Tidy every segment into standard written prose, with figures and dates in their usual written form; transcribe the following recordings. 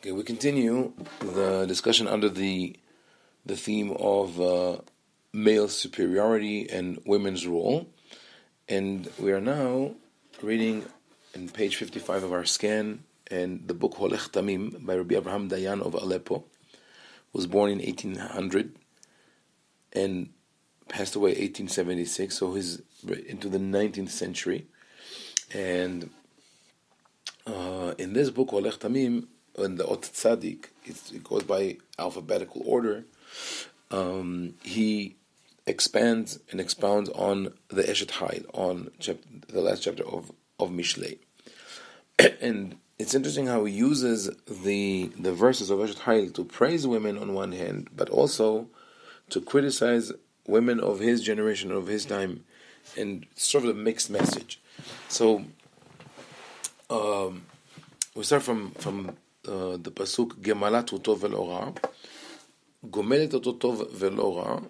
Okay, we continue the discussion under the theme of male superiority and women's role, and we are now reading in page 55 of our scan, and the book Holech Tamim by Rabbi Avraham Dayan of Aleppo, was born in 1800 and passed away 1876, so he's into the 19th century. And in this book Holech Tamim, in the Ot Tzadik, it goes by alphabetical order. He expands and expounds on the Eshet Hail, on the last chapter of Mishlei. And it's interesting how he uses the verses of Eshet Hail to praise women on one hand, but also to criticize women of his generation, of his time, and sort of a mixed message. So we start from the pasuk Gemalat hu tov velo ra, gomelet oto tov velo ra,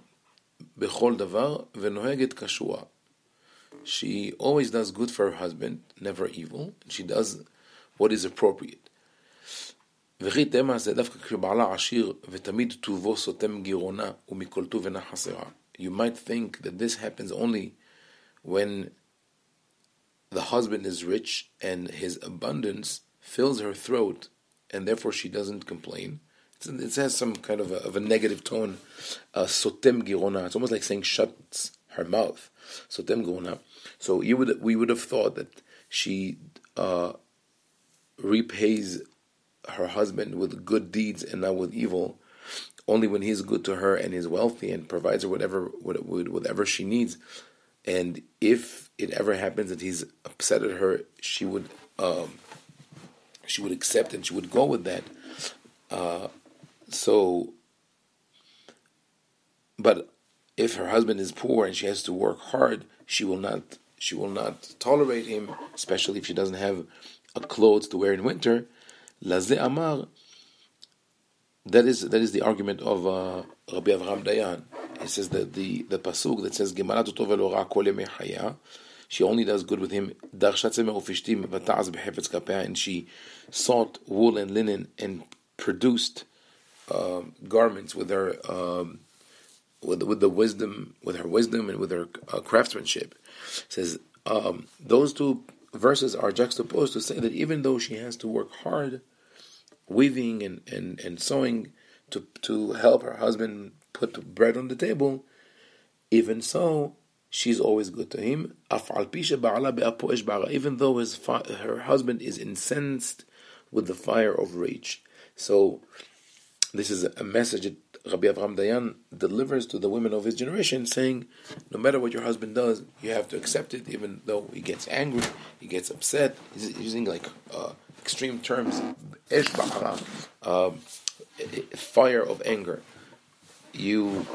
bechol davar venoheget kashua. She always does good for her husband, never evil. She does what is appropriate. וכי תמה זה דווקא כשבעלה עשיר ותמיד טובו סותם גירונה ומכל טוב אינה חסרה. You might think that this happens only when the husband is rich and his abundance fills her throat, and therefore she doesn't complain. It has some kind of a negative tone. Sotem girona. It's almost like saying shuts her mouth. Sotem girona. So we would have thought that she repays her husband with good deeds and not with evil, only when he's good to her and is wealthy and provides her whatever she needs. And if it ever happens that he's upset at her, she would accept and she would go with that. But if her husband is poor and she has to work hard, she will not tolerate him, especially if she doesn't have clothes to wear in winter. Lazeh Amar. That is the argument of Rabbi Avraham Dayan. He says that the pasuk that says Gemalat hu tov velo ra kol yemei chaya, she only does good with him. Darshat zemer ufishtim v'ta'az b'chefetz kapea, and she sought wool and linen and produced garments with her with her wisdom and with her craftsmanship. It says those two verses are juxtaposed to say that even though she has to work hard, weaving and sewing to help her husband put bread on the table, even so, she's always good to him. Even though her husband is incensed with the fire of rage. So this is a message that Rabbi Avraham Dayan delivers to the women of his generation, saying, no matter what your husband does, you have to accept it, even though he gets angry, he gets upset. He's using extreme terms, fire of anger. You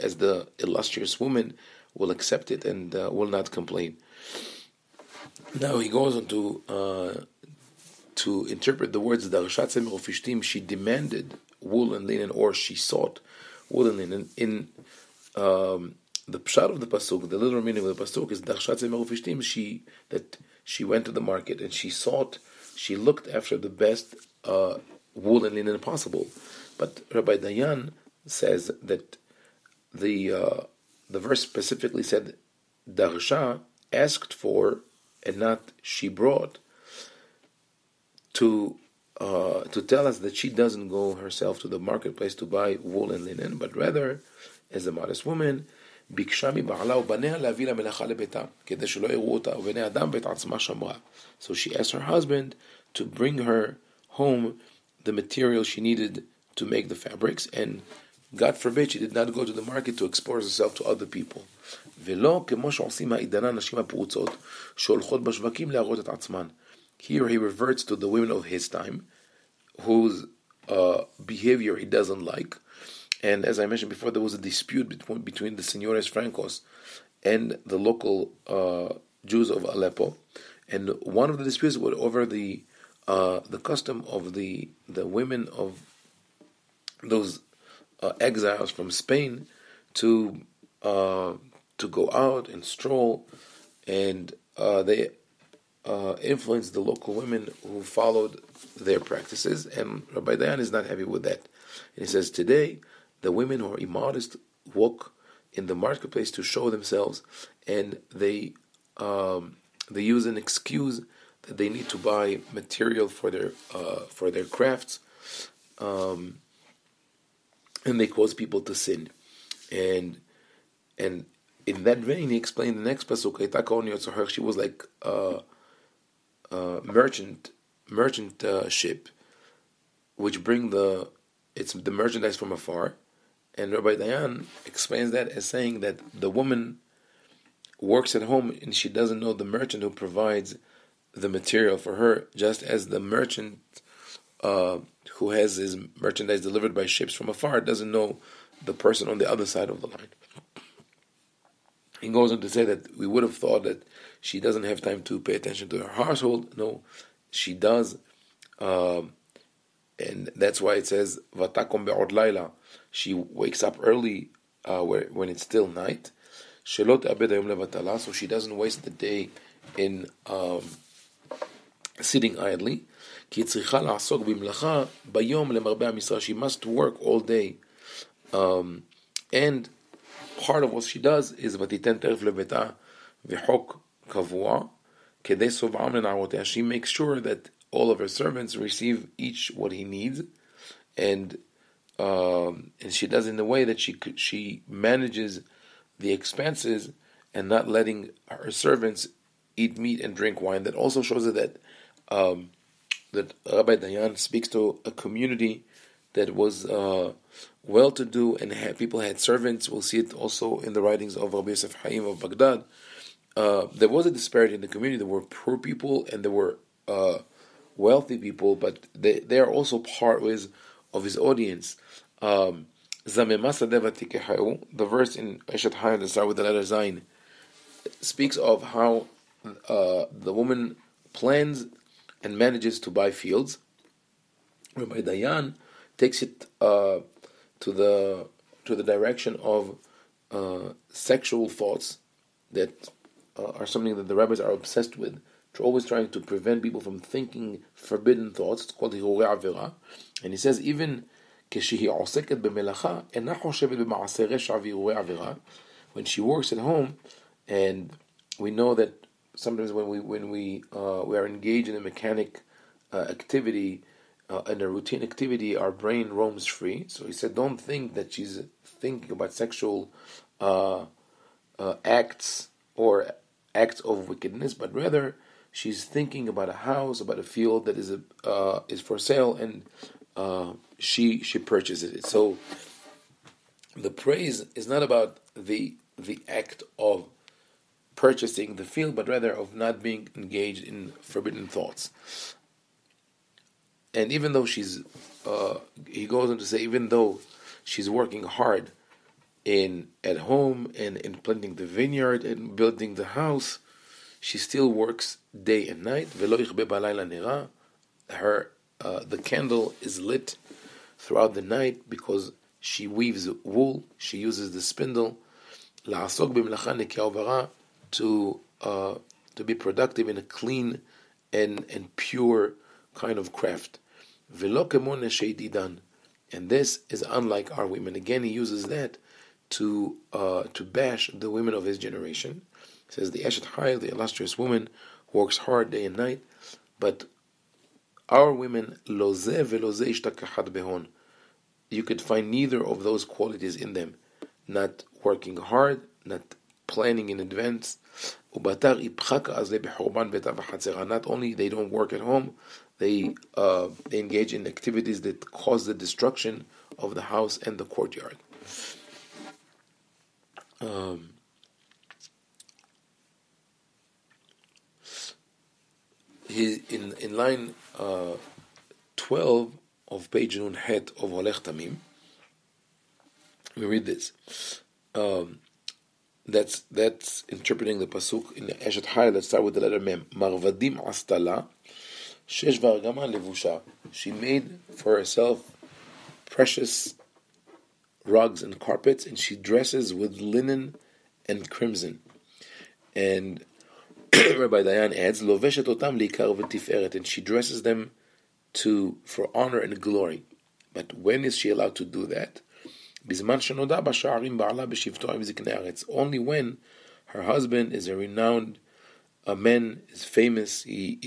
as the illustrious woman will accept it and will not complain. Now he goes on to interpret the words Darshat zemer ufishtim. She demanded wool and linen, or she sought wool and linen. In the pshat of the pasuk, the literal meaning of the pasuk is Darshat zemer ufishtim. She went to the market and she looked after the best wool and linen possible. But Rabbi Dayan says that the verse specifically said Darsha asked for and not she brought, to tell us that she doesn't go herself to the marketplace to buy wool and linen, but rather, as a modest woman, ביקשה מבעלה ובניה להביא לה מלאכה לביתה, כדי שלא יראו אותה, ובני אדם בית עצמה שמרה. So she asked her husband to bring her home the material she needed to make the fabrics, and God forbid she did not go to the market to expose herself to other people. ולא כמו שעושים העידן הנשים הפרוצות, שהולכות בשווקים להראות את עצמן. Here he reverts to the women of his time, whose behavior he doesn't like. And as I mentioned before, there was a dispute between the Señores Francos and the local Jews of Aleppo. And one of the disputes was over the custom of the women of those exiles from Spain to go out and stroll, and they influenced the local women who followed their practices, and Rabbi Dayan is not happy with that. And he says, today, the women who are immodest walk in the marketplace to show themselves, and they use an excuse that they need to buy material for their crafts, and they cause people to sin. And in that vein, he explained the next pasuk. She was like merchant ship, which bring the merchandise from afar, and Rabbi Dayan explains that as saying that the woman works at home and she doesn't know the merchant who provides the material for her, just as the merchant who has his merchandise delivered by ships from afar doesn't know the person on the other side of the line. He goes on to say that we would have thought that she doesn't have time to pay attention to her household. No, she does. And that's why it says, Vatakom be'od laila. She wakes up early when it's still night. Shelot abed hayom levatala. So she doesn't waste the day in sitting idly. Ki tzricha la'asok b'mlacha bayom lemarbe ha'misra. She must work all day. And part of what she does is ותיתן טרף לביתה וחוק קבוע כדי סובעם לנערותיה. She makes sure that all of her servants receive each what he needs, and she does in a way that she manages the expenses and not letting her servants eat meat and drink wine. That also shows that Rabbi Dayan speaks to a community that was well-to-do and people had servants. We'll see it also in the writings of Rabbi Yosef Haim of Baghdad. There was a disparity in the community. There were poor people and there were wealthy people, but they are also part of his audience. The verse in Eshet Hayah that starts with the letter Zayin speaks of how the woman plans and manages to buy fields. Rabbi Dayan takes it to the direction of sexual thoughts that are something that the rabbis are obsessed with. They're always trying to prevent people from thinking forbidden thoughts. It's called hirurei avera. And he says, even when she works at home, and we know that sometimes when we are engaged in a mechanic activity, in a routine activity, our brain roams free. So he said, don't think that she's thinking about sexual acts or acts of wickedness, but rather she's thinking about a house, about a field that is for sale, and she purchases it. So the praise is not about the act of purchasing the field, but rather of not being engaged in forbidden thoughts. And even though he goes on to say, even though she's working hard at home and in planting the vineyard and building the house, she still works day and night. The candle is lit throughout the night because she weaves wool. She uses the spindle to be productive in a clean and pure kind of craft. And this is unlike our women. Again, he uses that to bash the women of his generation. He says the Eshet Hayil, the illustrious woman, works hard day and night, but our women, lozeh velozeh ishtakachat behon, you could find neither of those qualities in them. Not working hard, not planning in advance. Not only they don't work at home, they engage in activities that cause the destruction of the house and the courtyard. In line 12 of page Nun Het of Holech Tamim, we read this. That's interpreting the pasuk in Eshet Hayah. Let's start with the letter Mem. Marvadim astala shesh vargama levusha. She made for herself precious rugs and carpets, and she dresses with linen and crimson. And Rabbi Dayan adds, "Loveshet otam liikar v'tiferet," and she dresses them for honor and glory. But when is she allowed to do that? Bizman shenoda b'sha'arim ba'ala b'shivto v'ziknei haaretz. Only when her husband is a renowned man, is famous, he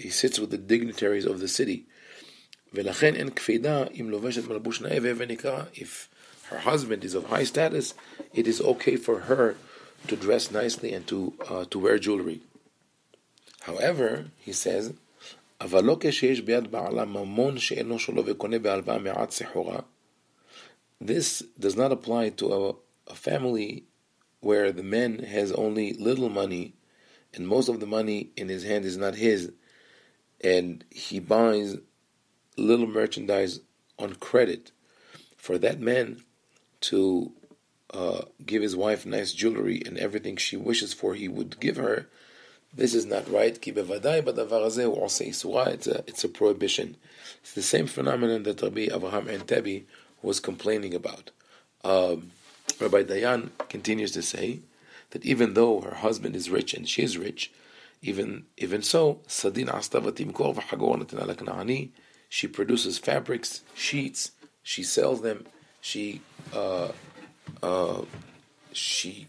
sits with the dignitaries of the city. V'lachen en kfeida im loveshet malbush na'eh ve'nikra. If her husband is of high status, it is okay for her to dress nicely and to wear jewelry. However, he says, אבל לא כשיש ביד בעלה ממון שאינו שלו וקונה בהלוואה מעט סחורה. This does not apply to a family where the man has only little money and most of the money in his hand is not his, and he buys little merchandise on credit. For that man to give his wife nice jewelry and everything she wishes for, he would give her. This is not right. It's a prohibition. It's the same phenomenon that Rabbi Avraham Entebi was complaining about. Rabbi Dayan continues to say that even though her husband is rich and she is rich, even so, she produces fabrics, sheets, she sells them, she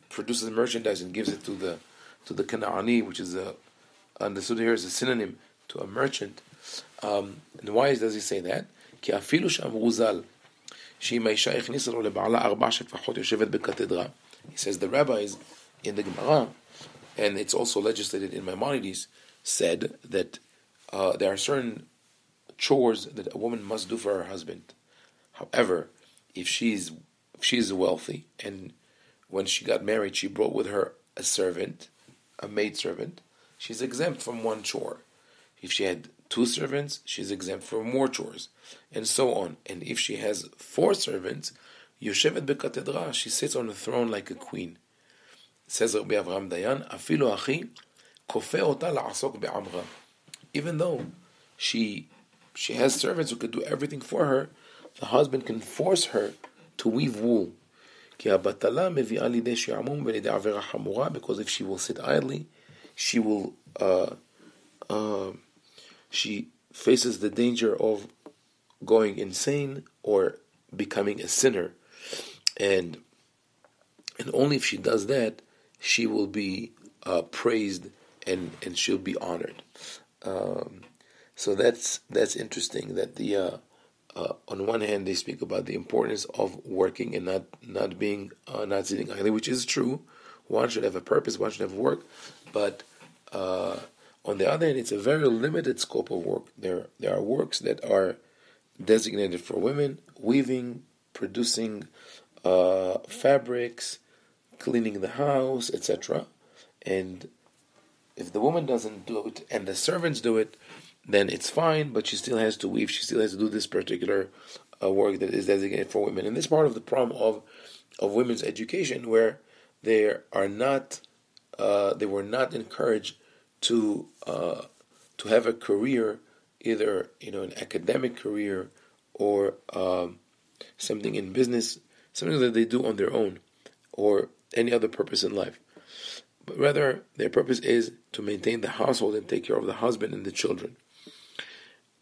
produces merchandise and gives it to the Kana'ani, which is understood here as a synonym to a merchant. And why does he say that? He says the rabbis in the Gemara, and it's also legislated in Maimonides, said that there are certain chores that a woman must do for her husband. However, if she's wealthy, and when she got married she brought with her a servant, a maidservant, she's exempt from one chore. If she had 2 servants, she's exempt from more chores, and so on. And if she has 4 servants, Yoshevet bekatedra, she sits on a throne like a queen. Says Rabbi Avraham Dayan, Afilu achi kofe ota la'asok be'amra. Even though she has servants who could do everything for her, the husband can force her to weave wool. Because if she will sit idly, she faces the danger of going insane or becoming a sinner, and only if she does that, she will be praised and she'll be honored. So that's interesting. That the on one hand they speak about the importance of working and not sitting idly, which is true. One should have a purpose, one should have work, but on the other hand, it's a very limited scope of work. There are works that are designated for women: weaving, producing fabrics, cleaning the house, etc. And if the woman doesn't do it and the servants do it, then it's fine, but she still has to weave, she still has to do this particular work that is designated for women. And this is part of the problem of women's education, where they were not encouraged to have a career, either an academic career or something in business, something that they do on their own, or any other purpose in life. But rather, their purpose is to maintain the household and take care of the husband and the children.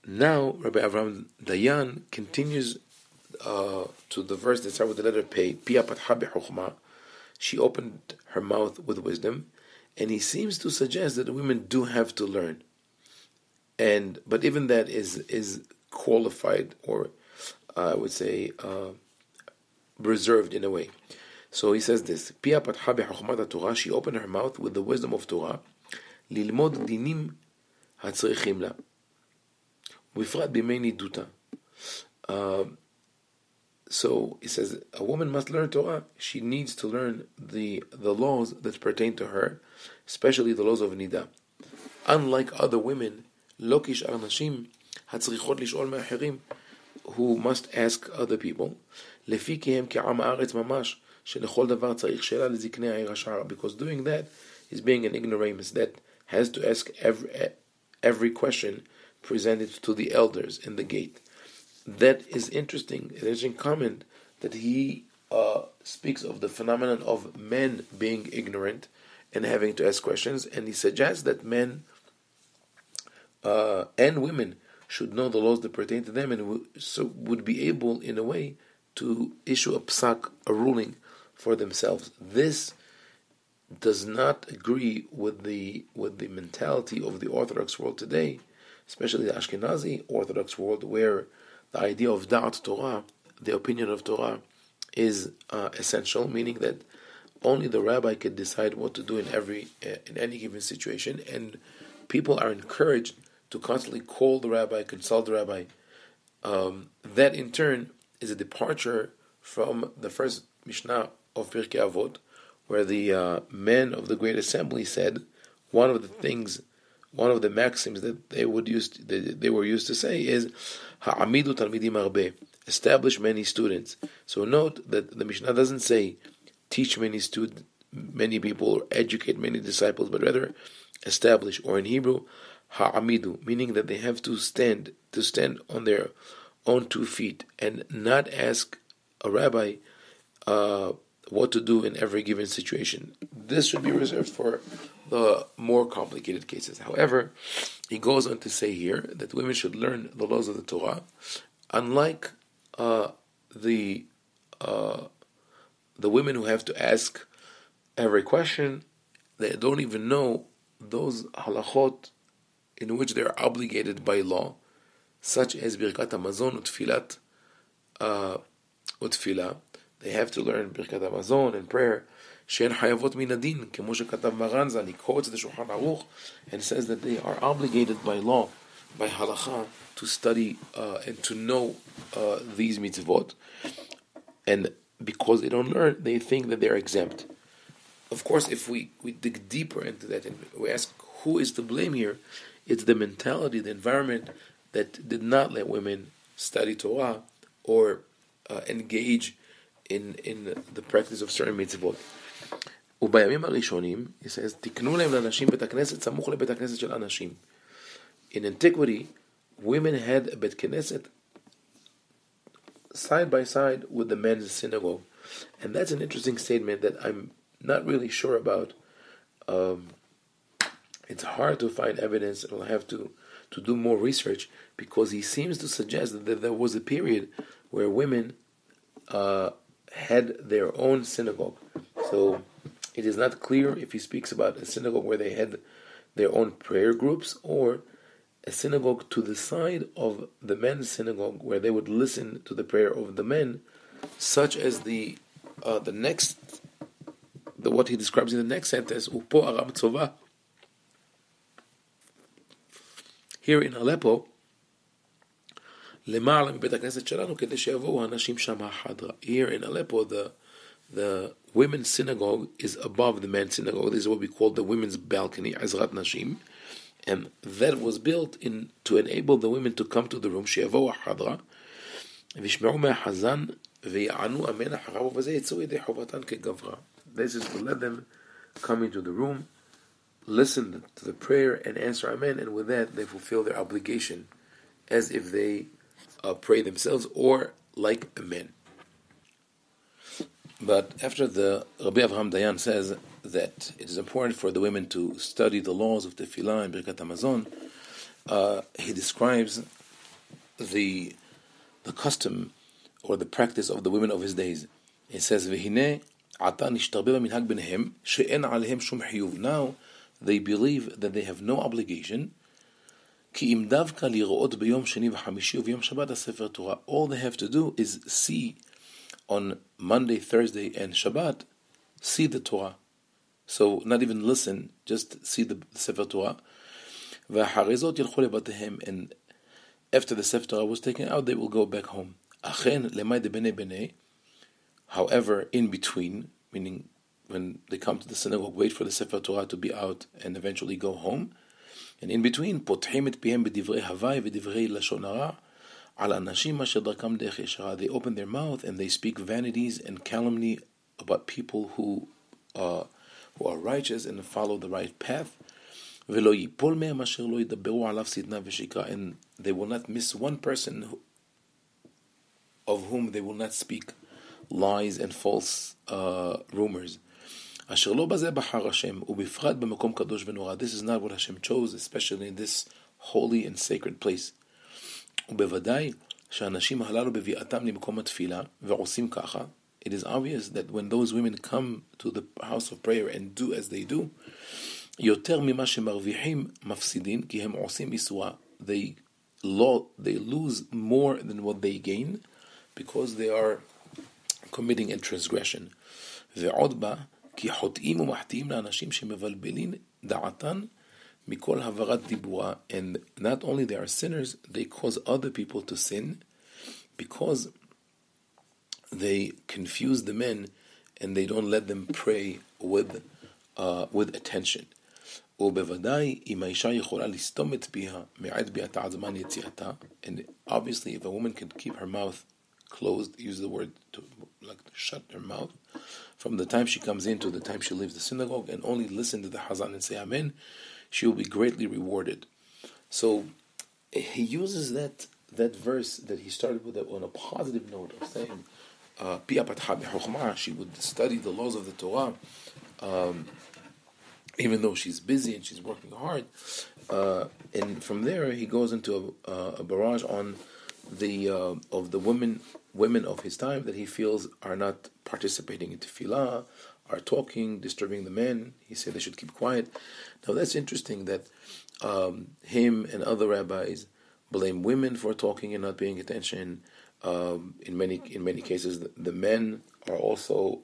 Now, Rabbi Avraham Dayan continues to the verse that starts with the letter Pei. Pia patcha b'chokhmah. She opened her mouth with wisdom, and he seems to suggest that women do have to learn. But even that is qualified, or I would say reserved in a way. So he says this: Pia patcha b'chokhmat Torah. She opened her mouth with the wisdom of Torah. Lilmod dinim hatzrichim la. Wifrat b'mei niduta. So he says a woman must learn Torah. She needs to learn the laws that pertain to her, especially the laws of nida. Unlike other women, lo kishar nashim hatzrichot lish'ol me'acherim, who must ask other people. Lefi kihem ke'am haaretz mamash. Because doing that is being an ignoramus that has to ask every question presented to the elders in the gate. That is interesting. An interesting comment that he speaks of the phenomenon of men being ignorant and having to ask questions. And he suggests that men and women should know the laws that pertain to them, and so would be able, in a way, to issue a psak, a ruling for themselves. This does not agree with the mentality of the Orthodox world today, especially the Ashkenazi Orthodox world, where the idea of da'at Torah, the opinion of Torah, is essential, meaning that only the rabbi can decide what to do in any given situation, and people are encouraged to constantly call the rabbi, consult the rabbi. That in turn is a departure from the first Mishnah of Pirkei Avot, where the men of the Great Assembly said one of the maxims that they were used to say is Ha'amidu talmidim arbeh, establish many students. So note that the Mishnah doesn't say teach many people or educate many disciples, but rather establish, or in Hebrew, ha'amidu, meaning that they have to stand on their own 2 feet and not ask a rabbi what to do in every given situation. This should be reserved for the more complicated cases. However, he goes on to say here that women should learn the laws of the Torah, unlike the women who have to ask every question. They don't even know those halachot in which they are obligated by law, such as Birkat Hamazon Utfilah. They have to learn Birkat Hamazon and prayer. She'en hayavot min adin, kemo shekatav Maran Zal. He quotes the Shulchan Aruch and says that they are obligated by law, by halacha, to study and to know these mitzvot. And because they don't learn, they think that they're exempt. Of course, if we dig deeper into that and we ask who is to blame here, it's the mentality, the environment that did not let women study Torah or engage in the practice of certain mitzvot. ובימים הראשונים, he says, תקנו להם לאנשים בית הכנסת סמוך לבית הכנסת של אנשים. In antiquity, women had a bet knesset side by side with the men's synagogue. And that's an interesting statement that I'm not really sure about. It's hard to find evidence, and I'll have to do more research, because he seems to suggest that there was a period where women had their own synagogue. So it is not clear if he speaks about a synagogue where they had their own prayer groups, or a synagogue to the side of the men's synagogue where they would listen to the prayer of the men, such as what he describes in the next sentence, Upo Aram Tzova. Here in Aleppo, here in Aleppo, the women's synagogue is above the men's synagogue. This is what we call the women's balcony, Azrat Nashim, and that was built to enable the women to come to the room, שיבואו החדרה, וישמעו מהחזן, ויענו אמן אחריו, וזה יצאו ידי חובתן כגברה. This is to let them come into the room, listen to the prayer, and answer amen, and with that they fulfill their obligation as if they pray themselves, or like a man. But after the Rabbi Avraham Dayan says that it is important for the women to study the laws of Tefillah and Birkat Hamazon, he describes the custom or the practice of the women of his days. He says, "V'hineh ata nishtarbe b'minhag b'nehem she'en alehem shum chiyuv." Now they believe that they have no obligation. Ki im davka liro'ot b'yom sheni v'chamishi u'v'yom Shabbat haSefer Torah. All they have to do is see on Monday, Thursday, and Shabbat, see the Torah. So not even listen, just see the Sefer Torah. V'harezot yilchu lebatehem, and after the Sefer Torah was taken out, they will go back home. Achen lemay de bnei bnei. However, in between, meaning when they come to the synagogue, wait for the Sefer Torah to be out and eventually go home. And in between, potchim et pihem b'divrei havai v'divrei lashon hara al anashim asher darkam derech yeshara. They open their mouth and they speak vanities and calumny about people who are righteous and follow the right path. V'lo yipol mehem asher lo yidaberu alav sidna v'shikra. And they will not miss one person of whom they will not speak lies and false rumors. אשר לא בזה בחר השם, ובפרט במקום קדוש ונורא. This is not what Hashem chose, especially in this holy and sacred place. ובוודאי שהאנשים הללו בביאתם למקום התפילה, ועושים ככה, it is obvious that when those women come to the house of prayer and do as they do, יותר ממה שמרוויחים מפסידים, כי הם עושים איסורה. They lose more than what they gain, because they are committing a transgression. ועוד בה, כי חוטאים ומחטיאים לאנשים שמבלבלים דעתן מכל הברת דיבורה. And not only they are sinners, they cause other people to sin, because they confuse the men and they don't let them pray with attention. ובוודאי אם האישה יכולה לסתום את פיה מעד ביאתה עד זמן יציאתה, and obviously if a woman can keep her mouth closed, use the word to shut her mouth from the time she comes in to the time she leaves the synagogue, and only listen to the Hazan and say Amen, she will be greatly rewarded. So he uses that verse that he started with on a positive note of saying Pia patha b'chokhmah, she would study the laws of the Torah, even though she's busy and she's working hard. And from there he goes into a barrage on of the women of his time that he feels are not participating in tefillah, are talking, disturbing the men. He said they should keep quiet. Now that's interesting that him and other rabbis blame women for talking and not paying attention. In many cases, the men are also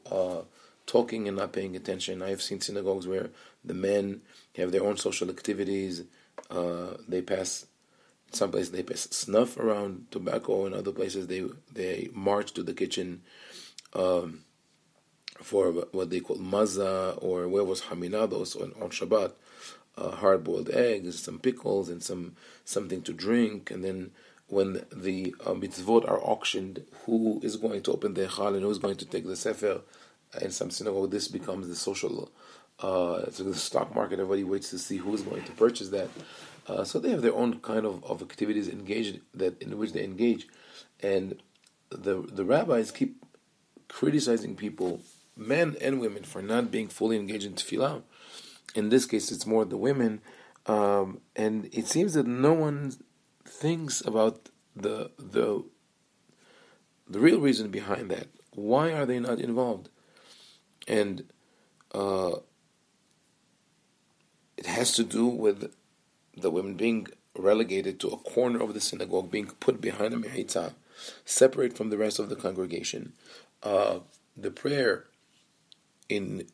talking and not paying attention. I have seen synagogues where the men have their own social activities. In some places they pass snuff around, tobacco. In other places they march to the kitchen for what they call maza, or where was haminados on Shabbat, hard-boiled eggs, some pickles, and something to drink. And then when the mitzvot are auctioned, who is going to open the echal and who is going to take the sefer? In some synagogue, this becomes the social, so the stock market. Everybody waits to see who is going to purchase that. So they have their own kind of activities in which they engage, and the rabbis keep criticizing people, men and women, for not being fully engaged in tefillah. In this case, it's more the women, and it seems that no one thinks about the real reason behind that. Why are they not involved? And it has to do with the women being relegated to a corner of the synagogue, being put behind a mechitza, separate from the rest of the congregation. The prayer in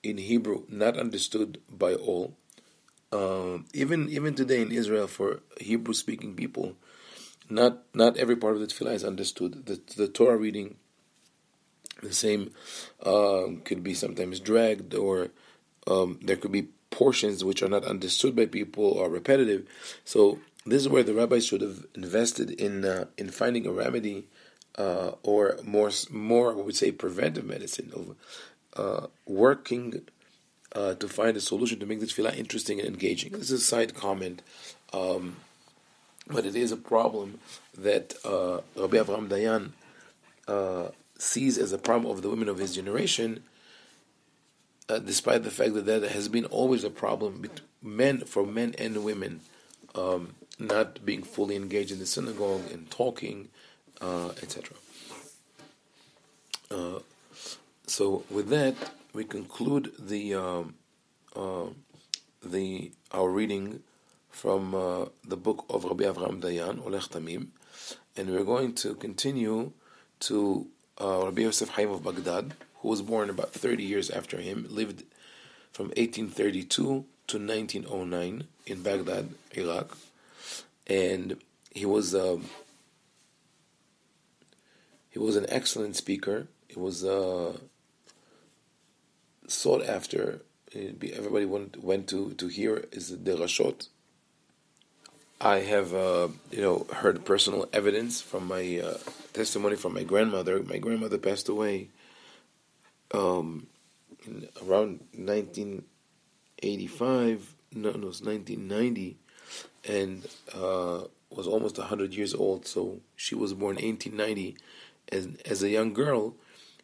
Hebrew not understood by all. Even today in Israel, for Hebrew-speaking people, not every part of the tefillah is understood. The Torah reading, the same, could be sometimes dragged, or there could be portions which are not understood by people or repetitive. So this is where the rabbis should have invested in finding a remedy, or more we would say preventive medicine, of working to find a solution to make the tefillah interesting and engaging. This is a side comment, but it is a problem that Rabbi Avraham Dayan sees as a problem of the women of his generation, despite the fact that has been always a problem for men and women, not being fully engaged in the synagogue and talking, etc. So with that, we conclude our reading from the book of Rabbi Avraham Dayan, Olech Tamim, and we're going to continue to Rabbi Yosef Haim of Baghdad, who was born about 30 years after him, lived from 1832 to 1909 in Baghdad, Iraq, and he was an excellent speaker. He was sought after. Everybody went to hear his derashot. I have heard personal evidence from my testimony from my grandmother. My grandmother passed away in around 1985. No, it was 1990, and was almost 100 years old. So she was born 1890, and as a young girl,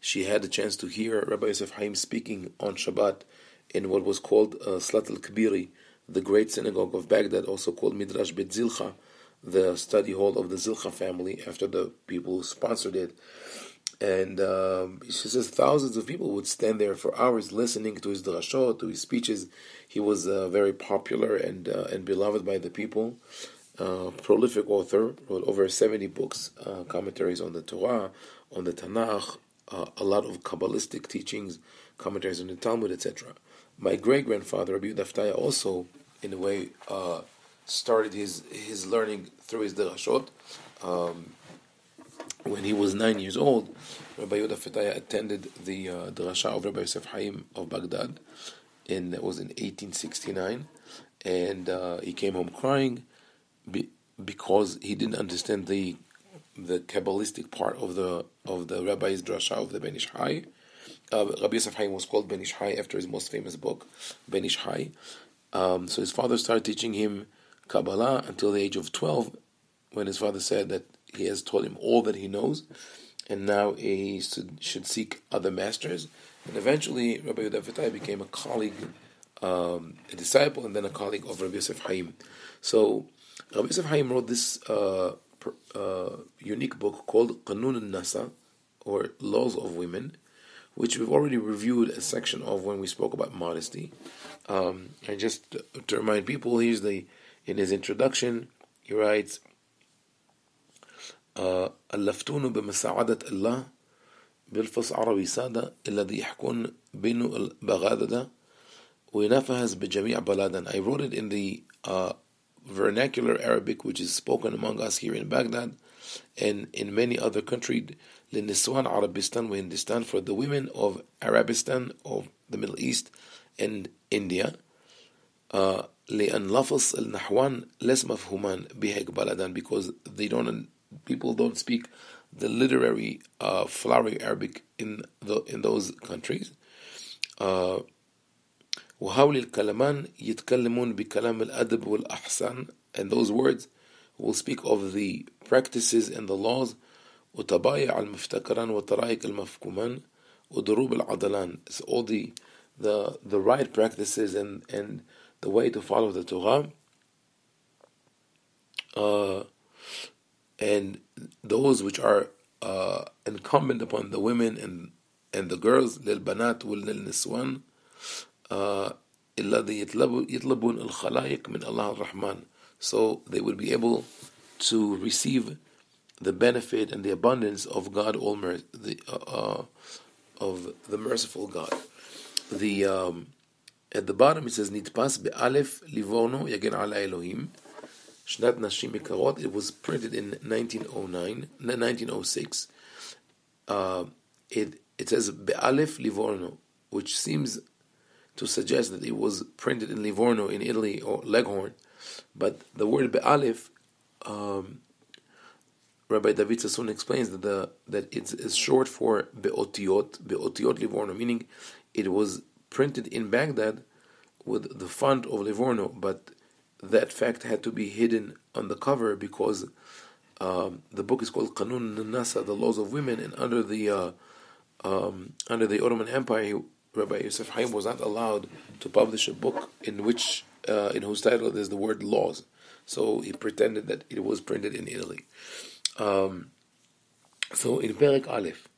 she had a chance to hear Rabbi Yosef Haim speaking on Shabbat in what was called Slat al-Kbiri, the great synagogue of Baghdad, also called Midrash Bet Zilcha, the study hall of the Zilcha family, after the people who sponsored it. And she says thousands of people would stand there for hours listening to his drashot, to his speeches. He was very popular and beloved by the people. Prolific author, wrote over 70 books, commentaries on the Torah, on the Tanakh, a lot of Kabbalistic teachings, commentaries on the Talmud, etc. My great-grandfather, Rabbi Ovadia, also, in a way, started his learning through his drashot. When he was 9 years old, Rabbi Ovadia attended the drasha of Rabbi Yosef Haim of Baghdad. It was in 1869, and he came home crying because he didn't understand the Kabbalistic part of the rabbi's drasha of the Ben Ish Hai. Rabbi Yosef Haim was called Ben Ish Hai after his most famous book, Ben Ish Hai. So his father started teaching him Kabbalah until the age of 12, when his father said that he has taught him all that he knows, and now he should seek other masters. And eventually, Rabbi Ovadia became a colleague, a disciple, and then a colleague of Rabbi Yosef Haim. So Rabbi Yosef Haim wrote this unique book called Qanun al-Nasa, or Laws of Women, which we've already reviewed a section of when we spoke about modesty. And just to remind people, in his introduction, he writes, ألفتون بمساعدة الله بالفص عربي سادة الذي يحكون بينه البغادة ونفهز بجميع بلادنا. I wrote it in the vernacular Arabic, which is spoken among us here in Baghdad and in many other countries. للنسوان عربستان وهندستان, for the women of Arabistan, of the Middle East and India. لأن لفظ النحوان ليس مفهومان بهيك بلدان, because people don't speak the literary flowery Arabic in those countries. وهؤلاء الكلمان يتكلمون بكلام الأدب والأحسان, and those words will speak of the practices and the laws. وتبايع المفتكران وطرائق المفكومان ودروب العضلان. It's all the right practices and the way to follow the Torah. And those which are incumbent upon the women and the girls, للبنات وللنسوان الذي يطلبون الخلائق من الله الرحمن, so they would be able to receive the benefit and the abundance of God of the merciful God. At the bottom it says נתפס באלף ליבורנו יגן עלי אלוהים שנת נשים יקרות. It was printed in 1906. It says באלף ליבורנו, which seems to suggest that it was printed in Livorno in Italy, or Leghorn, but the word be'alif, Rabbi David Sassoon explains that it's short for be'otiot Livorno, meaning it was printed in Baghdad with the font of Livorno, but that fact had to be hidden on the cover because the book is called Qanun al-Nasa, the Laws of Women, and under the Ottoman Empire, Rabbi Yosef Haim was not allowed to publish a book in whose title there's the word laws. So he pretended that it was printed in Italy. So in Perek Aleph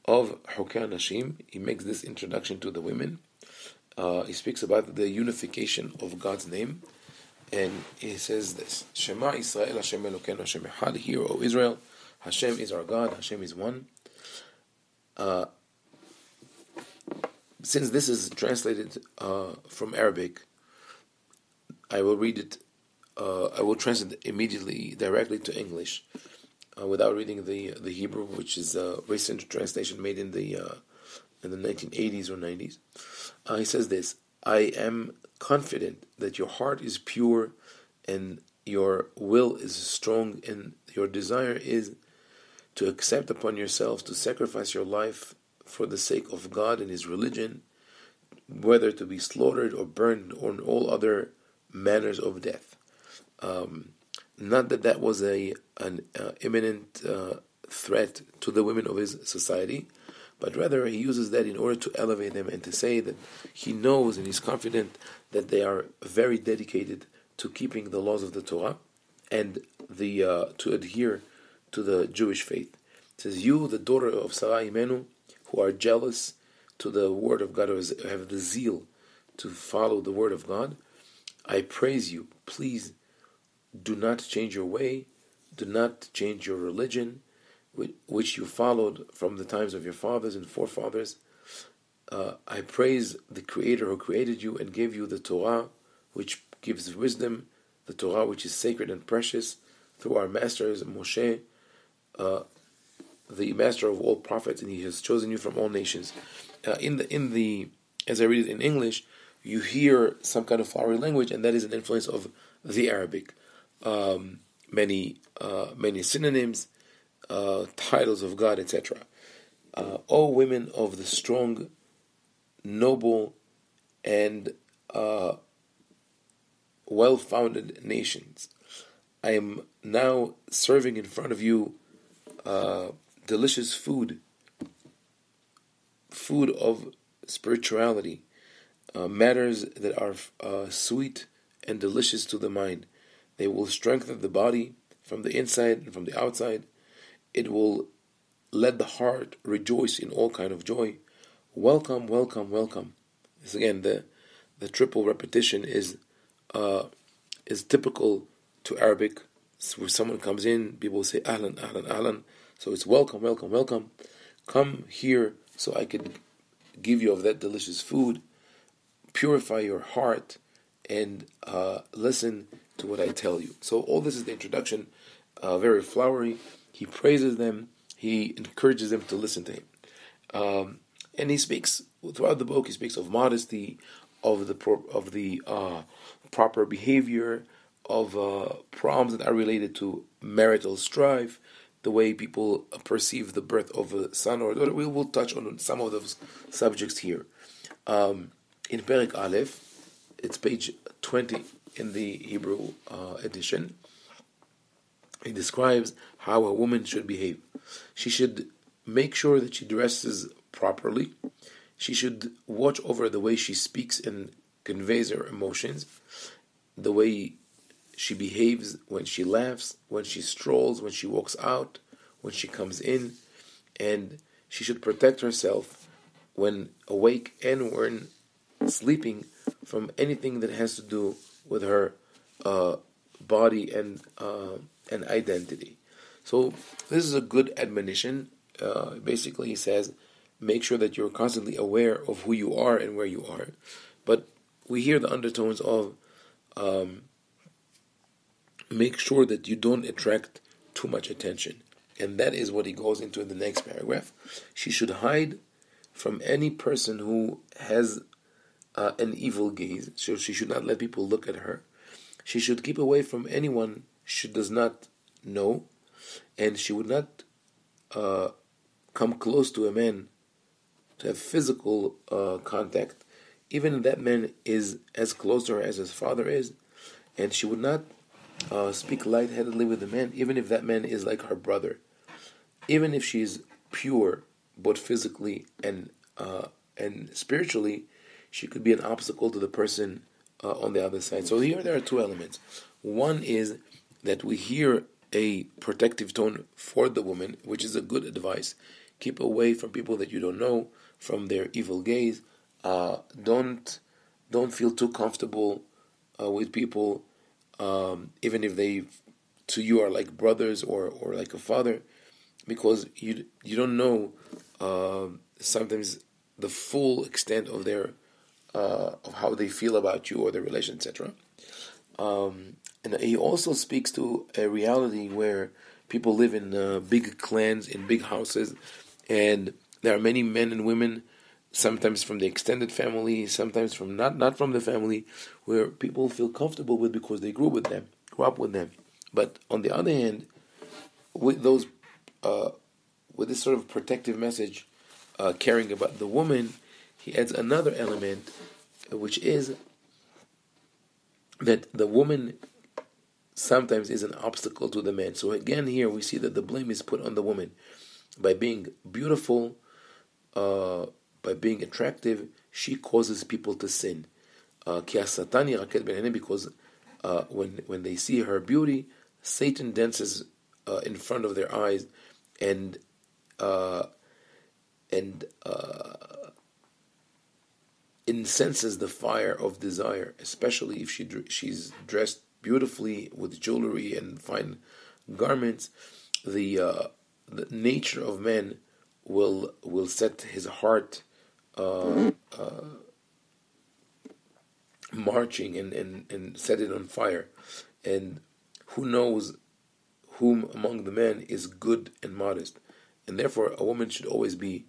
of Hukei Nashim, he makes this introduction to the women. He speaks about the unification of God's name, and he says this: Shema Israel, Hashem Elokeinu, Hashem Echad. Hear, O Israel, Hashem is our God, Hashem is one. Since this is translated from Arabic, I will read it. I will translate it immediately, directly to English, without reading the Hebrew, which is a recent translation made in the 1980s or 90s. He says this: I am confident that your heart is pure, and your will is strong, and your desire is to accept upon yourself to sacrifice your life for the sake of God and His religion, whether to be slaughtered or burned or all other manners of death. Not that was an imminent threat to the women of his society, but rather he uses that in order to elevate them and to say that he knows and he's confident that they are very dedicated to keeping the laws of the Torah and to adhere to the Jewish faith. It says, you, the daughter of Sarah Imenu, who are jealous to the word of God, or have the zeal to follow the word of God, I praise you. Please do not change your way, do not change your religion, which you followed from the times of your fathers and forefathers. I praise the Creator who created you and gave you the Torah, which gives wisdom, the Torah which is sacred and precious, through our masters, Moshe, the master of all prophets, and he has chosen you from all nations. As I read it in English, you hear some kind of flowery language, and that is an influence of the Arabic. Many synonyms, titles of God, etc. O women of the strong, noble, and well-founded nations, I am now serving in front of you delicious food of spirituality, matters that are sweet and delicious to the mind. They will strengthen the body from the inside and from the outside. It will let the heart rejoice in all kind of joy. Welcome, welcome, welcome. This again, the triple repetition is typical to Arabic. So when someone comes in, people say ahlan, ahlan, ahlan. So it's welcome, welcome, welcome. Come here so I could give you of that delicious food. Purify your heart and listen to what I tell you. So all this is the introduction, very flowery. He praises them. He encourages them to listen to him. And he speaks throughout the book. He speaks of modesty, of the proper behavior, of problems that are related to marital strife, the way people perceive the birth of a son or daughter. We will touch on some of those subjects here. In Perek Aleph, it's page 20 in the Hebrew edition. He describes how a woman should behave. She should make sure that she dresses properly. She should watch over the way she speaks and conveys her emotions, the way she behaves when she laughs, when she strolls, when she walks out, when she comes in, and she should protect herself when awake and when sleeping from anything that has to do with her body and identity. So this is a good admonition. Basically, he says, make sure that you're constantly aware of who you are and where you are. But we hear the undertones of make sure that you don't attract too much attention. And that is what he goes into in the next paragraph. She should hide from any person who has an evil gaze. So she should not let people look at her. She should keep away from anyone she does not know. And she would not come close to a man to have physical contact, even if that man is as close to her as his father is. And she would not speak lightheadedly with a man, even if that man is like her brother. Even if she is pure, both physically and spiritually, she could be an obstacle to the person on the other side. So here there are two elements. One is that we hear a protective tone for the woman, which is a good advice. Keep away from people that you don't know, from their evil gaze. Don't feel too comfortable with people, even if they to you are like brothers or like a father, because you don't know sometimes the full extent of their of how they feel about you or their relation, etc. And he also speaks to a reality where people live in big clans, in big houses, and there are many men and women, sometimes from the extended family, sometimes from not from the family, where people feel comfortable with because they grew up with them. But on the other hand, with those, with this sort of protective message, caring about the woman, he adds another element, which is that the woman sometimes is an obstacle to the man. So again, here we see that the blame is put on the woman by being beautiful, by being attractive, she causes people to sin. Because when they see her beauty, Satan dances in front of their eyes and uh, incenses the fire of desire, especially if she's dressed beautifully with jewelry and fine garments. The nature of man will set his heart marching and set it on fire. And who knows whom among the men is good and modest, and therefore a woman should always be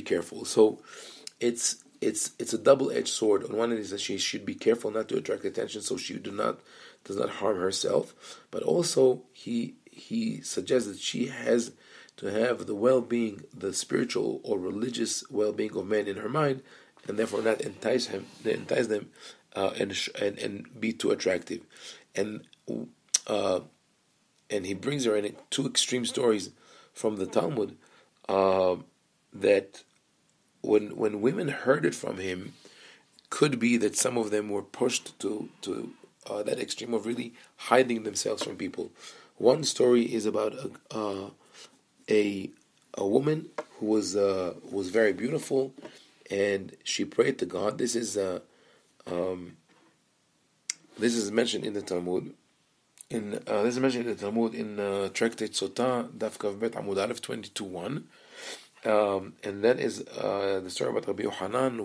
careful. So it's a double-edged sword. On one hand is that she should be careful not to attract attention, so she does not harm herself. But also he suggests that she has to have the well-being, the spiritual or religious well-being of men in her mind, and therefore not entice them and be too attractive. And he brings her in two extreme stories from the Talmud that when women heard it from him, could be that some of them were pushed to that extreme of really hiding themselves from people. One story is about a woman who was very beautiful, and she prayed to God. This is mentioned in the Talmud. This is mentioned in the Talmud in Tractate Sotah, Daf Kav Bet Amud Aleph 22:1, and that is the story about Rabbi Yohanan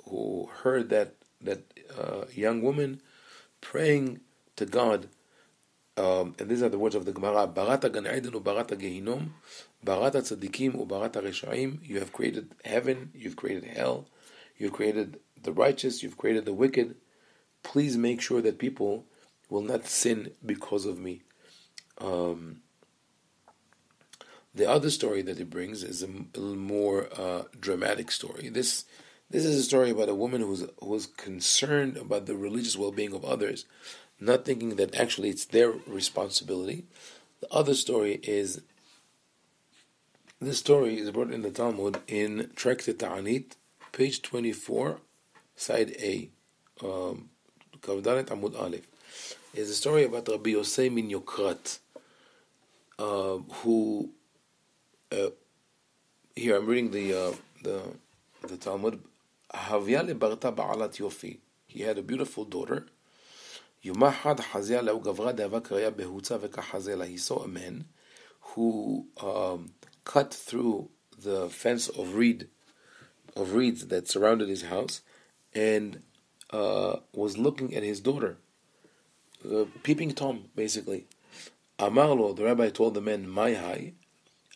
who heard that young woman praying to God, and these are the words of the Gemara: Barata Gan Eden u Barata Gehinom, Barata Tzadikim u Barata Reshaim. You have created heaven, you've created hell, you've created the righteous, you've created the wicked. Please make sure that people will not sin because of me. The other story that he brings is a little more dramatic story. This is a story about a woman who was concerned about the religious well-being of others, not thinking that actually it's their responsibility. The other story is, this story is brought in the Talmud in Tractate Ta'anit, page 24, side A, Kavdalet Amud Aleph. Is a story about Rabbi Yosei min Yokrat, who here I'm reading the Talmud. Havya lebarta ba'alat yofi. He had a beautiful daughter. Yumahad hazia lau gavra deva karya behutza vekahazela. He saw a man who cut through the fence of reeds that surrounded his house, and was looking at his daughter. Peeping Tom, basically. Amar lo, the rabbi told the man, "My hai."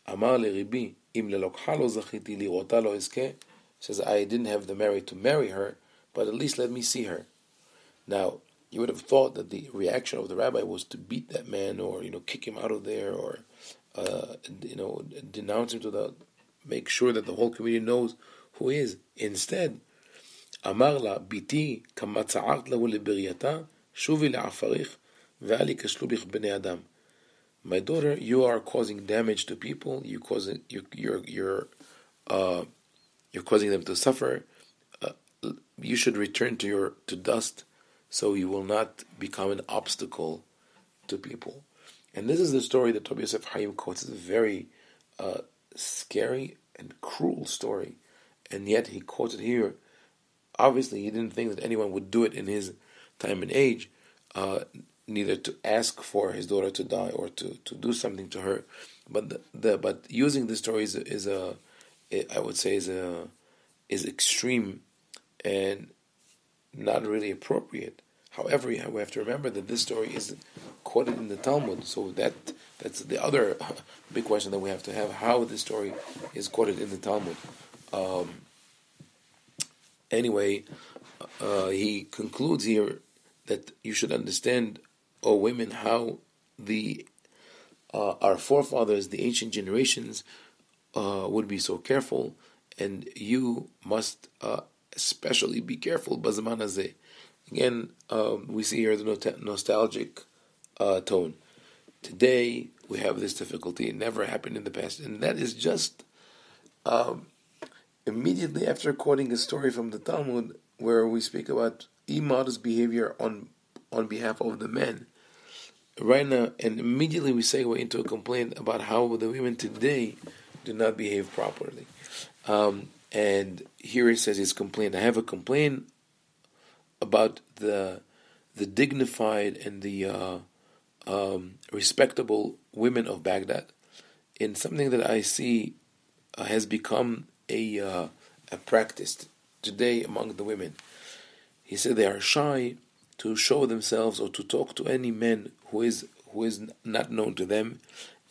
Amar le ribi, im lelokha lo zachiti lirota lo eske. Says, I didn't have the merit to marry her, but at least let me see her. Now, you would have thought that the reaction of the rabbi was to beat that man, or kick him out of there, or denounce him make sure that the whole community knows who he is. Instead, Amar la biti kama tza'art lahu leberiyata. Shuvi le'afarich ve'ali kashlu bich bnei adam. My daughter, you are causing damage to people. You're causing them to suffer. You should return to dust, so you will not become an obstacle to people. And this is the story that Rabbi Yosef Haim quotes. It's a very scary and cruel story, and yet he quotes it here. Obviously, he didn't think that anyone would do it in his time and age, neither to ask for his daughter to die or to do something to her. But using this story is extreme and not really appropriate. However, we have to remember that this story is quoted in the Talmud, so that's the other big question that we have to have: how this story is quoted in the Talmud. Anyway, he concludes here that you should understand, O women, how our forefathers, the ancient generations, would be so careful, and you must especially be careful. Bazaman hazeh. Again, we see here the nostalgic tone. Today we have this difficulty. It never happened in the past, and that is just immediately after quoting a story from the Talmud where we speak about immodest behavior on behalf of the men, right now, and immediately we segue into a complaint about how the women today do not behave properly. And here he says his complaint. I have a complaint about the dignified and the respectable women of Baghdad in something that I see has become a practice today among the women. He said they are shy to show themselves or to talk to any man who is not known to them,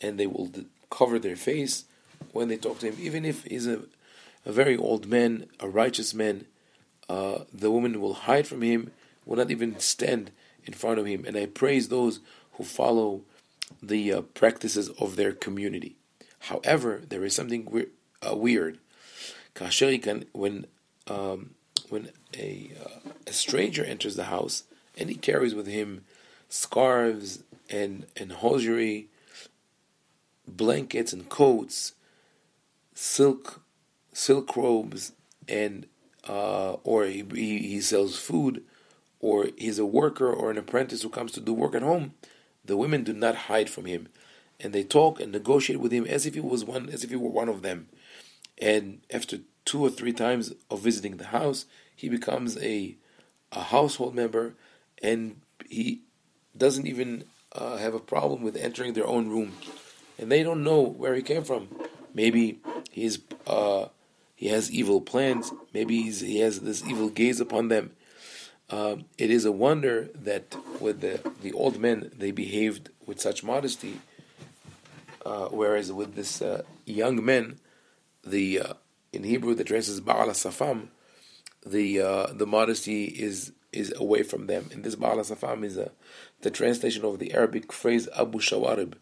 and they will cover their face when they talk to him, even if he's a very old man, a righteous man. The woman will hide from him, will not even stand in front of him. And I praise those who follow the practices of their community. However, there is something weird. When a stranger enters the house and he carries with him scarves and hosiery, blankets and coats, silk robes, and or he sells food, or he's a worker or an apprentice who comes to do work at home, the women do not hide from him, and they talk and negotiate with him as if he were one of them. And after 2 or 3 times of visiting the house, he becomes a household member, and he doesn't even have a problem with entering their own room, and they don't know where he came from. Maybe he has evil plans. Maybe he has this evil gaze upon them. It is a wonder that with the old men they behaved with such modesty, whereas with this young men, in Hebrew the translation is Ba'al Safam, the modesty is away from them. And this Ba'al Safam is the translation of the Arabic phrase Abu Shawarib,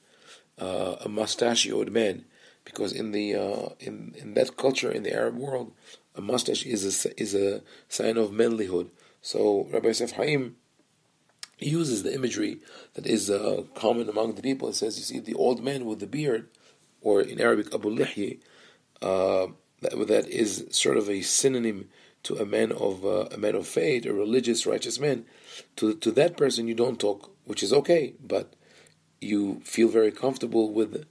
a mustachioed man, because in that culture, in the Arab world, a mustache is a sign of manlyhood. So Rabbi Yosef Haim uses the imagery that is common among the people. It says, you see the old man with the beard, or in Arabic Abu Lihyi, that is sort of a synonym to a man of faith, a religious, righteous man. To that person you don't talk, which is okay, but you feel very comfortable with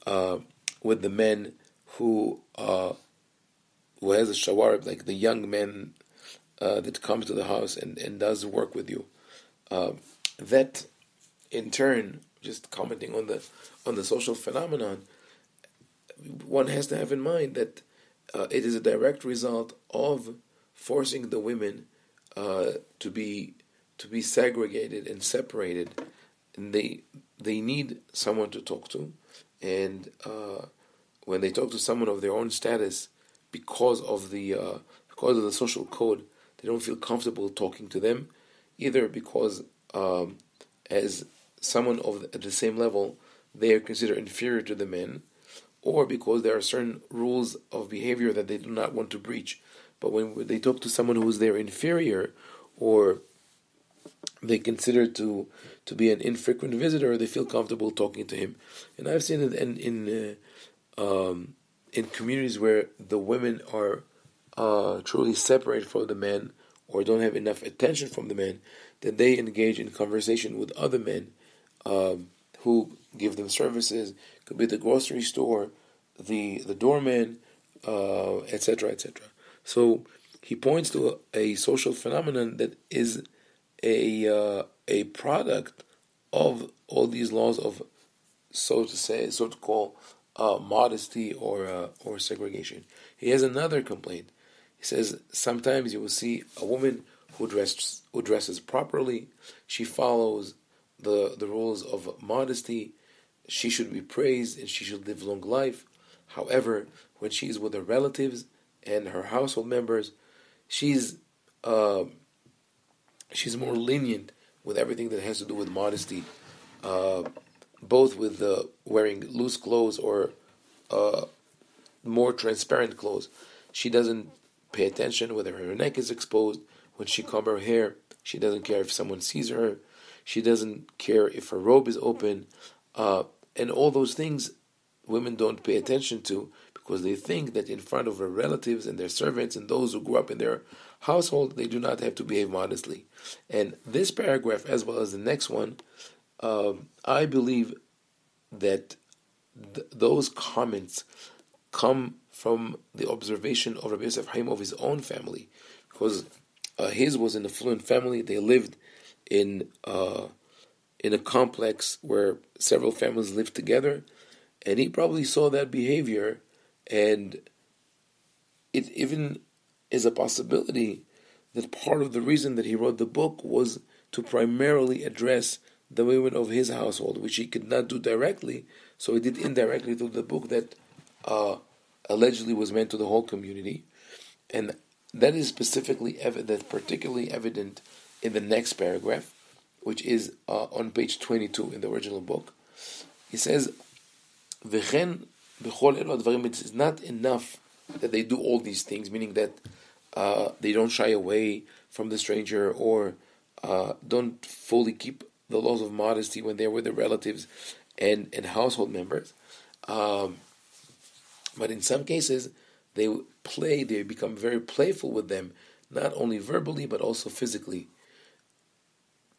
the men who has a shawarib, like the young man that comes to the house and does work with you. That in turn, just commenting on the social phenomenon, one has to have in mind that it is a direct result of forcing the women to be segregated and separated, and they need someone to talk to, and when they talk to someone of their own status, because of the social code, they don't feel comfortable talking to them, either because as someone at the same level they are considered inferior to the men, or because there are certain rules of behavior that they do not want to breach. But when they talk to someone who is their inferior, or they consider to be an infrequent visitor, they feel comfortable talking to him. And I've seen it in communities where the women are truly separated from the men, or don't have enough attention from the men, that they engage in conversation with other men who give them services. Could be the grocery store, the doorman, etc., etc. So he points to a social phenomenon that is a product of all these laws of, so to call modesty or segregation. He has another complaint. He says sometimes you will see a woman who dresses properly. She follows the rules of modesty. She should be praised and she should live long life. However, when she is with her relatives and her household members, she's more lenient with everything that has to do with modesty, both with wearing loose clothes or more transparent clothes. She doesn't pay attention whether her neck is exposed. When she combs her hair, she doesn't care if someone sees her. She doesn't care if her robe is open. And all those things women don't pay attention to, because they think that in front of their relatives and their servants and those who grew up in their household, they do not have to behave modestly. And this paragraph, as well as the next one, I believe that those comments come from the observation of Rabbi Yosef Haim of his own family, because his was an affluent family. They lived in a complex where several families lived together, and he probably saw that behavior, and it even is a possibility that part of the reason that he wrote the book was to primarily address the women of his household, which he could not do directly, so he did indirectly through the book that allegedly was meant to the whole community. And that is particularly evident in the next paragraph, which is on page 22 in the original book. He says, "V'chen b'chol elu advarim," it is not enough that they do all these things, meaning that they don't shy away from the stranger or don't fully keep the laws of modesty when they're with their relatives and household members. But in some cases, they become very playful with them, not only verbally but also physically.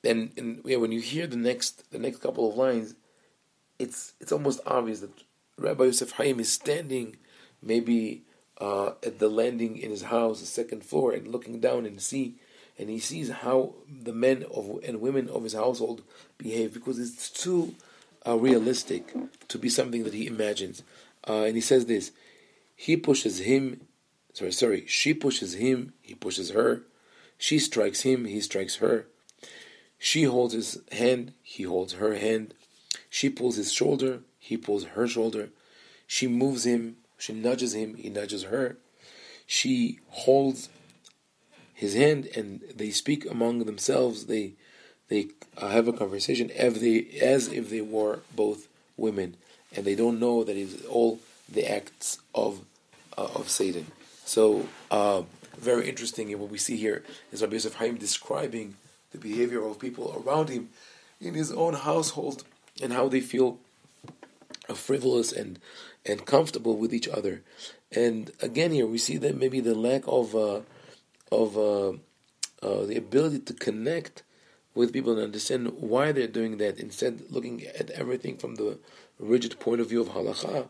And when you hear the next couple of lines, it's almost obvious that Rabbi Yosef Haim is standing maybe at the landing in his house, the second floor, and looking down and he sees how the men and women of his household behave, because it's too realistic to be something that he imagines. And he says this: she pushes him, he pushes her. She strikes him, he strikes her. She holds his hand, he holds her hand. She pulls his shoulder, he pulls her shoulder. She moves him, she nudges him, he nudges her. She holds his hand, and they speak among themselves. They have a conversation as if they were both women, and they don't know that it's all the acts of Satan. So very interesting. And what we see here is Rabbi Yosef Haim describing the behavior of people around him in his own household and how they feel frivolous and comfortable with each other. And again, here we see that maybe the lack of the ability to connect with people and understand why they're doing that, instead looking at everything from the rigid point of view of halakha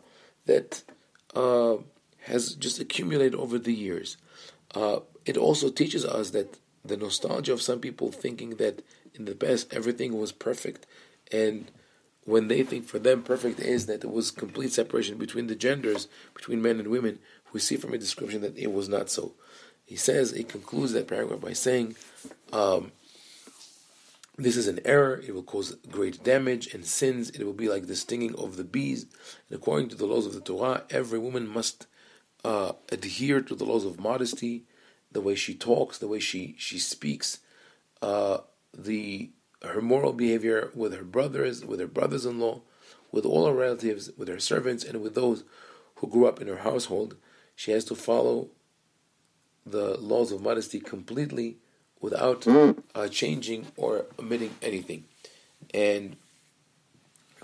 that has just accumulated over the years. It also teaches us that the nostalgia of some people thinking that in the past everything was perfect, and when they think for them perfect is that there was complete separation between the genders, between men and women, we see from a description that it was not so. He concludes that paragraph by saying, this is an error, it will cause great damage and sins, it will be like the stinging of the bees. And according to the laws of the Torah, every woman must adhere to the laws of modesty, the way she talks, the way she speaks, her moral behavior with her brothers, with her brothers-in-law, with all her relatives, with her servants, and with those who grew up in her household. She has to follow the laws of modesty completely without changing or omitting anything. And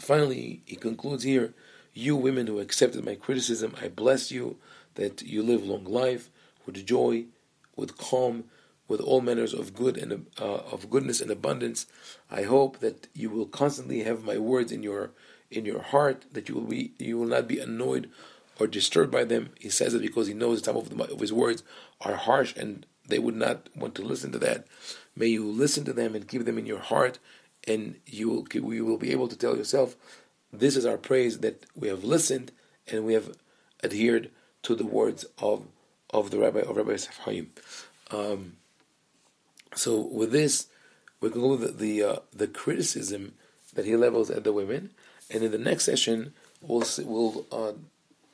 finally, he concludes here, you women who accepted my criticism, I bless you that you live long life with joy, with calm, with all manners of good and of goodness and abundance. I hope that you will constantly have my words in your heart, that you will not be annoyed or disturbed by them. He says it because he knows some of his words are harsh and they would not want to listen to that. May you listen to them and keep them in your heart, and you will be able to tell yourself, this is our praise, that we have listened and we have adhered to the words of Rabbi Yosef Haim. So with this, we conclude the criticism that he levels at the women, and in the next session we'll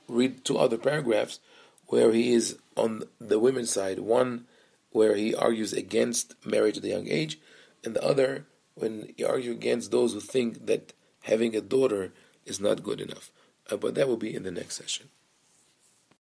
read two other paragraphs where he is on the women's side. One where he argues against marriage at a young age, and the other when he argues against those who think that having a daughter is not good enough. But that will be in the next session.